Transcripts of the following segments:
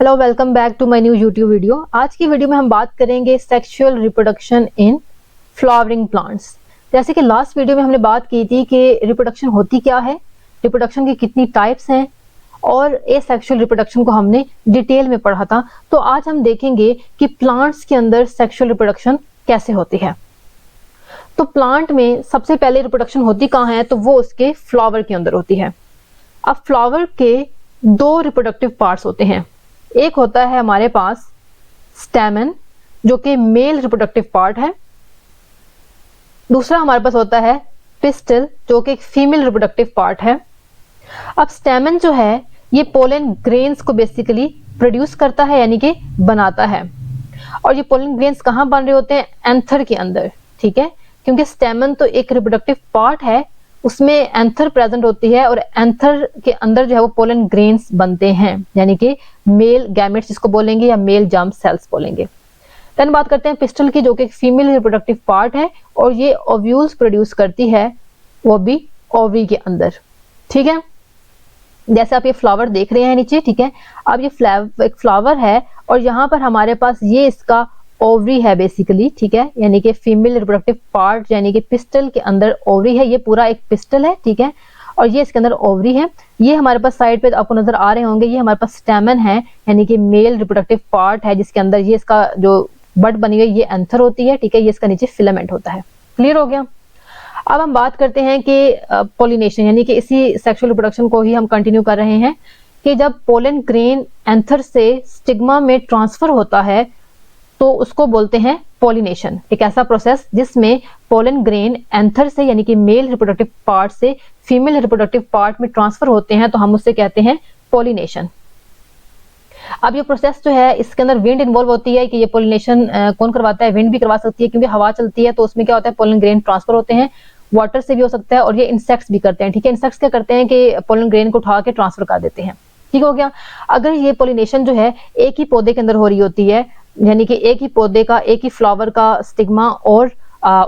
Hello, welcome back to my new YouTube video. आज की video में हम बात करेंगे sexual reproduction in flowering plants. जैसे कि लास्ट वीडियो में हमने बात की थी कि रिप्रोडक्शन होती क्या है, रिप्रोडक्शन की कितनी टाइप्स हैं और एसेक्सुअल रिप्रोडक्शन को हमने डिटेल में पढ़ा था। तो आज हम देखेंगे कि प्लांट्स के अंदर सेक्सुअल रिप्रोडक्शन कैसे होती है। तो प्लांट में सबसे पहले रिप्रोडक्शन होती कहाँ है, तो वो उसके फ्लावर के अंदर होती है। अब फ्लावर के दो रिप्रोडक्टिव पार्ट्स होते हैं। एक होता है हमारे पास स्टेमन, जो कि मेल रिप्रोडक्टिव पार्ट है। दूसरा हमारे पास होता है पिस्टल, जो कि एक फीमेल रिप्रोडक्टिव पार्ट है। अब स्टेमन जो है ये पोलन ग्रेन्स को बेसिकली प्रोड्यूस करता है, यानी कि बनाता है। और ये पोलन ग्रेन्स कहाँ बन रहे होते हैं? एंथर के अंदर, ठीक है, क्योंकि स्टेमन तो एक रिप्रोडक्टिव पार्ट है, उसमें एंथर प्रेजेंट होती है और एंथर के अंदर जो है वो पोलन ग्रेन्स बनते हैं, यानी कि मेल गैमेट्स जिसको बोलेंगे या मेल जर्म सेल्स बोलेंगे। देन बात करते हैं पिस्टल की, जो कि एक फीमेल रिप्रोडक्टिव पार्ट है और ये ओव्यूल्स प्रोड्यूस करती है, वो भी ओवरी के अंदर, ठीक है। जैसे आप ये फ्लावर देख रहे हैं नीचे, ठीक है। अब ये एक फ्लावर है और यहाँ पर हमारे पास ये इसका ओवरी है बेसिकली, ठीक है, यानी कि फीमेल रिप्रोडक्टिव पार्ट, यानी कि पिस्टल के अंदर ओवरी है। ये पूरा एक पिस्टल है, ठीक है, और ये इसके अंदर ओवरी है। ये हमारे पास साइड पे आपको नजर आ रहे होंगे, ये हमारे पास स्टेमन है, यानी कि मेल रिप्रोडक्टिव पार्ट है, जिसके अंदर ये इसका जो बड बनी हुई ये एंथर होती है, ठीक है, ये इसका नीचे फिलामेंट होता है। क्लियर हो गया। अब हम बात करते हैं कि पोलिनेशन, यानी कि इसी सेक्सुअल रिप्रोडक्शन को ही हम कंटिन्यू कर रहे हैं कि जब पोलन ग्रेन एंथर से स्टिग्मा में ट्रांसफर होता है तो उसको बोलते हैं पोलिनेशन। एक ऐसा प्रोसेस जिसमें पोलन ग्रेन एंथर से, यानी कि मेल रिप्रोडक्टिव पार्ट से फीमेल रिप्रोडक्टिव पार्ट में ट्रांसफर होते हैं, तो हम उससे कहते हैं पोलिनेशन। अब ये प्रोसेस जो है इसके अंदर विंड इन्वॉल्व होती है कि ये पोलिनेशन कौन करवाता है? विंड भी करवा सकती है, क्योंकि हवा चलती है तो उसमें क्या होता है, पोलन ग्रेन ट्रांसफर होते हैं। वाटर से भी हो सकता है और ये इंसेक्ट्स भी करते हैं, ठीक है। इंसेक्ट्स क्या करते हैं कि पोलन ग्रेन को उठा के ट्रांसफर कर देते हैं, ठीक हो गया। अगर ये पोलिनेशन जो है एक ही पौधे के अंदर हो रही होती है, यानी कि एक ही पौधे का, एक ही फ्लावर का स्टिग्मा और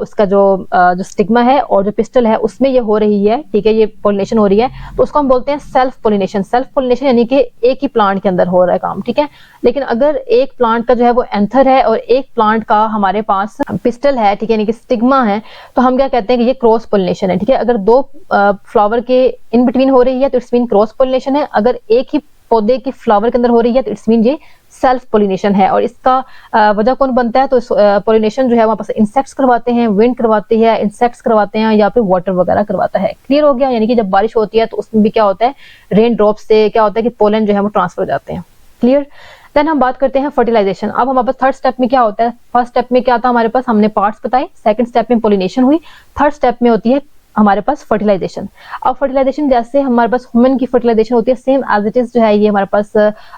उसका जो स्टिग्मा है और जो पिस्टल है उसमें ये हो रही है, ठीक है, ये पोलिनेशन हो रही है, तो उसको हम बोलते हैं सेल्फ पोलिनेशन। सेल्फ पोलिनेशन यानी कि एक ही प्लांट के अंदर हो रहा है काम, ठीक है। लेकिन अगर एक प्लांट का जो है वो एंथर है और एक प्लांट का हमारे पास पिस्टल है, ठीक है, यानी कि स्टिग्मा है, तो हम क्या कहते हैं कि ये क्रॉस पोलिनेशन है, ठीक है। अगर दो फ्लावर के इन बिटवीन हो रही है तो इट्स मीन क्रॉस पोलिनेशन है। अगर एक ही पौधे की फ्लावर के अंदर हो रही है तो इट्स मीन ये सेल्फ पोलिनेशन है। और इसका वजह कौन बनता है? तो पोलिनेशन जो है वहां पर इंसेक्ट्स करवाते हैं, विंड करवाते हैं, इंसेक्ट्स करवाते हैं, या फिर वाटर वगैरह करवाता है। क्लियर हो गया। यानी कि जब बारिश होती है तो उसमें भी क्या होता है, रेन ड्रॉप से क्या होता है कि पोलन जो है वो ट्रांसफर हो जाते हैं। क्लियर। देन हम बात करते हैं फर्टिलाइजेशन। अब हमारे पास थर्ड स्टेप में क्या होता है? फर्स्ट स्टेप में क्या था हमारे पास, हमने पार्ट्स बताए। सेकंड स्टेप में पोलिनेशन हुई। थर्ड स्टेप में होती है हमारे पास फर्टिलाइजेशन। अब फर्टिलाइजेशन जैसे हमारे पास ह्यूमन की फर्टिलाइजेशन होती है, सेम एज इट इज जो है ये हमारे पास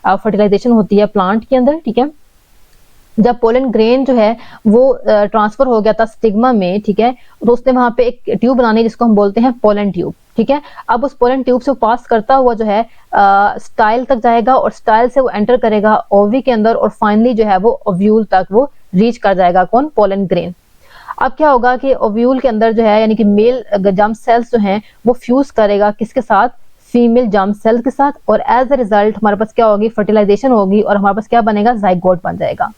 फर्टिलाइजेशन होती है प्लांट के अंदर, ठीक है। जब पोलन ग्रेन जो है वो ट्रांसफर हो गया था स्टिग्मा में, ठीक है, तो उसने वहां पे एक ट्यूब बनानी जिसको हम बोलते हैं पोलन ट्यूब, ठीक है। अब उस पोलन ट्यूब से वो पास करता हुआ जो है स्टाइल तक जाएगा और स्टाइल से वो एंटर करेगा ओवी के अंदर और फाइनली जो है वो ओव्यूल तक वो रीच कर जाएगा, कौन? Pollen grain. अब क्या होगा कि ओव्यूल के अंदर जो है, यानी कि मेल जर्म सेल्स जो हैं वो फ्यूज करेगा किसके साथ? फीमेल जर्म सेल के साथ। और एज अ रिजल्ट हमारे पास क्या होगी? फर्टिलाइजेशन होगी और हमारे पास क्या बनेगा? जाइगोट बन जाएगा।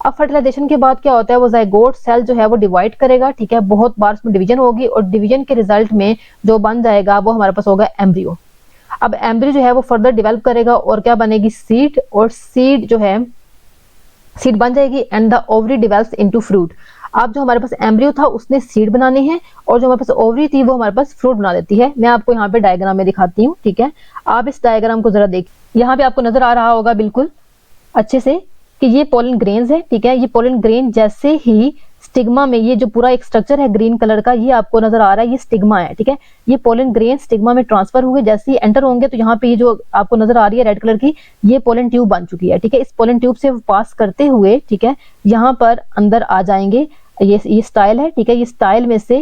अब फर्टिलाइजेशन के बाद क्या होता है, वो जाइगोट सेल जो है वो डिवाइड करेगा, ठीक है, बहुत बार उसमें डिवीजन होगी और डिवीजन के रिजल्ट में जो बन जाएगा वो हमारे पास होगा एम्ब्रियो। अब एम्ब्रियो जो है वो फर्दर डेवलप करेगा और क्या बनेगी? सीड। और सीड जो है, सीड बन जाएगी and the ovary develops into fruit. अब जो हमारे पास एम्ब्रियो था उसने सीड बनाने हैं और जो हमारे पास ओवरी थी वो हमारे पास फ्रूट बना देती है। मैं आपको यहाँ पे डायग्राम में दिखाती हूँ, ठीक है। आप इस डायग्राम को जरा देखिए, यहाँ पे आपको नजर आ रहा होगा बिल्कुल अच्छे से कि ये पोलन ग्रेन्स है, ठीक है। ये पोलन ग्रेन जैसे ही स्टिग्मा में, ये जो पूरा एक स्ट्रक्चर है ग्रीन कलर का, ये आपको नजर आ रहा है, ये स्टिग्मा है, ठीक है। ये पोलन ग्रेन स्टिग्मा में ट्रांसफर हुए, जैसे ही एंटर होंगे तो यहाँ पे ये जो आपको नजर आ रही है रेड कलर की, ये पोलन ट्यूब बन चुकी है, ठीक है। इस पोलन ट्यूब से पास करते हुए, ठीक है, यहाँ पर अंदर आ जाएंगे। ये स्टाइल है, ठीक है। ये स्टाइल में से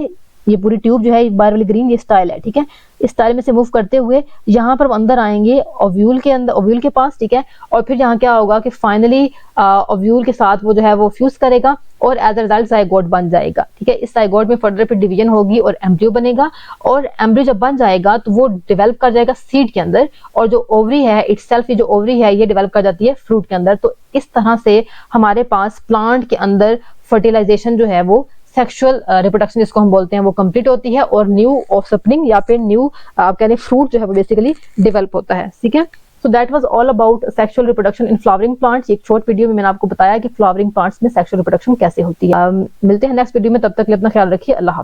ये पूरी ट्यूब जो है बाहर वाली ग्रीन, ये स्टाइल है, ठीक है। इस स्टाइल में से मूव करते हुए यहाँ पर अंदर आएंगे ओव्यूल के अंदर, ओव्यूल के पास, ठीक है। और फिर यहाँ क्या होगा कि फाइनली ओव्यूल के साथ वो जो है वो फ्यूज करेगा और एज अ रिजल्ट जायगोट बन जाएगा। ठीक है, इस जायगोट में फर्दर फिर डिवीजन होगी और एम्ब्रियो बनेगा, और एम्ब्रियो जब बन जाएगा तो वो डेवलप कर जाएगा सीड के अंदर, और जो ओवरी है इटसेल्फ, ये जो ओवरी है ये डेवलप कर जाती है फ्रूट के अंदर। तो इस तरह से हमारे पास प्लांट के अंदर फर्टिलाइजेशन जो है वो सेक्सुअल रिप्रोडक्शन जिसको हम बोलते हैं वो कंप्लीट होती है, और न्यू ऑफस्प्रिंग या फिर न्यू आप कह रहे फ्रूट जो है वो बेसिकली डेवलप होता है। ठीक है, so that was all about sexual reproduction in flowering plants. एक शॉर्ट वीडियो में मैंने आपको बताया कि फ्लावरिंग प्लांट्स में सेक्सुअल रिप्रोडक्शन कैसे होती है। मिलते हैं नेक्स्ट वीडियो में, तब तक के लिए अपना ख्याल रखिए। अल्लाह हाफ़िज़।